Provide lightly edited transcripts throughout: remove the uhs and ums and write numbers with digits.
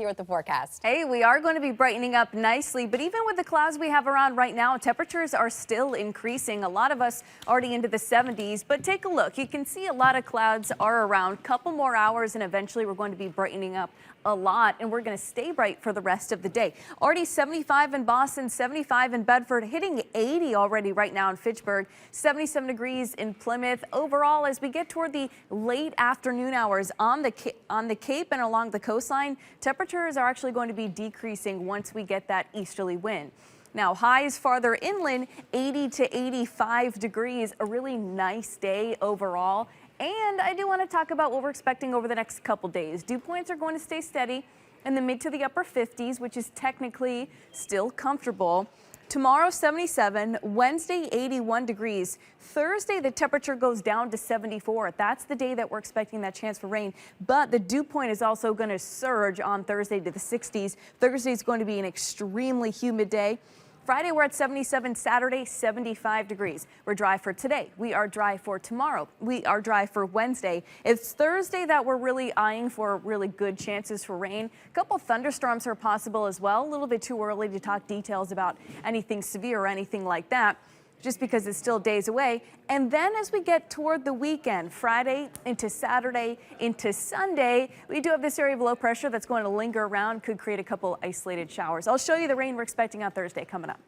Here at the forecast. Hey, we are going to be brightening up nicely, but even with the clouds we have around right now, temperatures are still increasing. A lot of us already into the 70s, but take a look. You can see a lot of clouds are around. Couple more hours and eventually we're going to be brightening up a lot, and we're going to stay bright for the rest of the day. Already 75 in Boston, 75 in Bedford, hitting 80 already right now in Fitchburg, 77 degrees in Plymouth. Overall, as we get toward the late afternoon hours on the Cape and along the coastline, temperatures are actually going to be decreasing once we get that easterly wind. Now, highs farther inland, 80 to 85 degrees, a really nice day overall. And I do want to talk about what we're expecting over the next couple days. Dew points are going to stay steady in the mid to the upper 50s, which is technically still comfortable. Tomorrow, 77, Wednesday, 81 degrees. Thursday, the temperature goes down to 74. That's the day that we're expecting that chance for rain. But the dew point is also going to surge on Thursday to the 60s. Thursday is going to be an extremely humid day. Friday, we're at 77. Saturday, 75 degrees. We're dry for today. We are dry for tomorrow. We are dry for Wednesday. It's Thursday that we're really eyeing for really good chances for rain. A couple thunderstorms are possible as well. A little bit too early to talk details about anything severe or anything like that, just because it's still days away. And then as we get toward the weekend, Friday into Saturday into Sunday, we do have this area of low pressure that's going to linger around, could create a couple isolated showers. I'll show you the rain we're expecting on Thursday coming up.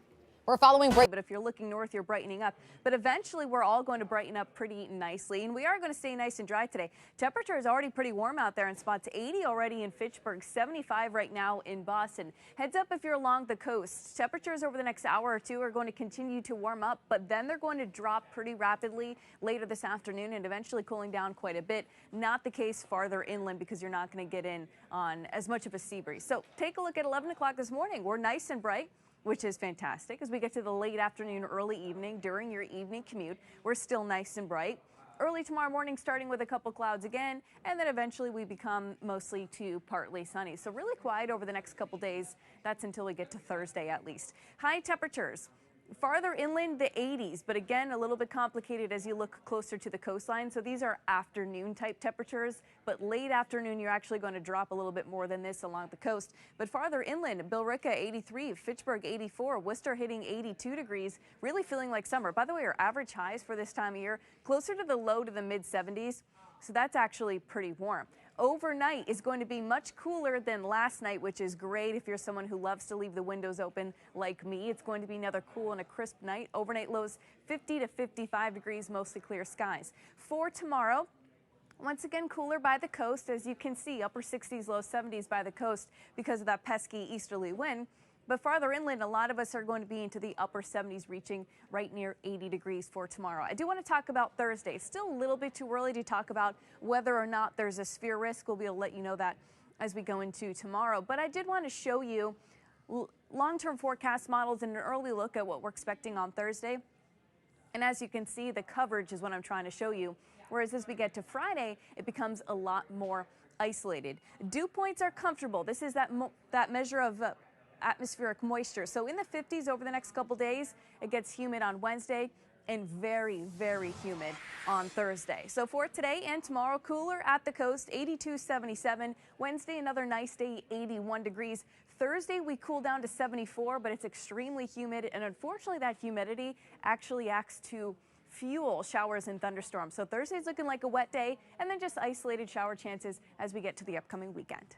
We're following break. But if you're looking north, you're brightening up. But eventually, we're all going to brighten up pretty nicely. And we are going to stay nice and dry today. Temperature is already pretty warm out there in spots. 80 already in Fitchburg, 75 right now in Boston. Heads up if you're along the coast. Temperatures over the next hour or two are going to continue to warm up, but then they're going to drop pretty rapidly later this afternoon and eventually cooling down quite a bit. Not the case farther inland because you're not going to get in on as much of a sea breeze. So take a look at 11 o'clock this morning. We're nice and bright, which is fantastic. As we get to the late afternoon, early evening, during your evening commute, we're still nice and bright. Early tomorrow morning, starting with a couple clouds again, and then eventually we become mostly to partly sunny. So really quiet over the next couple days. That's until we get to Thursday at least. High temperatures. Farther inland, the 80s, but again, a little bit complicated as you look closer to the coastline. So these are afternoon type temperatures, but late afternoon, you're actually going to drop a little bit more than this along the coast. But farther inland, Billerica 83, Fitchburg 84, Worcester hitting 82 degrees, really feeling like summer. By the way, our average highs for this time of year, closer to the low to the mid 70s. So that's actually pretty warm. Overnight is going to be much cooler than last night, which is great if you're someone who loves to leave the windows open like me. It's going to be another cool and a crisp night. Overnight lows 50 to 55 degrees, mostly clear skies. For tomorrow, once again, cooler by the coast. As you can see, upper 60s, low 70s by the coast because of that pesky easterly wind. But farther inland, a lot of us are going to be into the upper 70s, reaching right near 80 degrees for tomorrow. I do want to talk about Thursday. Still a little bit too early to talk about whether or not there's a severe risk. We'll be able to let you know that as we go into tomorrow. But I did want to show you long-term forecast models and an early look at what we're expecting on Thursday. And as you can see, the coverage is what I'm trying to show you. Whereas as we get to Friday, it becomes a lot more isolated. Dew points are comfortable. This is that measure of atmospheric moisture. So in the 50s over the next couple days, it gets humid on Wednesday and very, very humid on Thursday. So for today and tomorrow, cooler at the coast, 82, 77. Wednesday, another nice day, 81 degrees. Thursday, we cool down to 74, but it's extremely humid. And unfortunately, that humidity actually acts to fuel showers and thunderstorms. So Thursday's looking like a wet day, and then just isolated shower chances as we get to the upcoming weekend.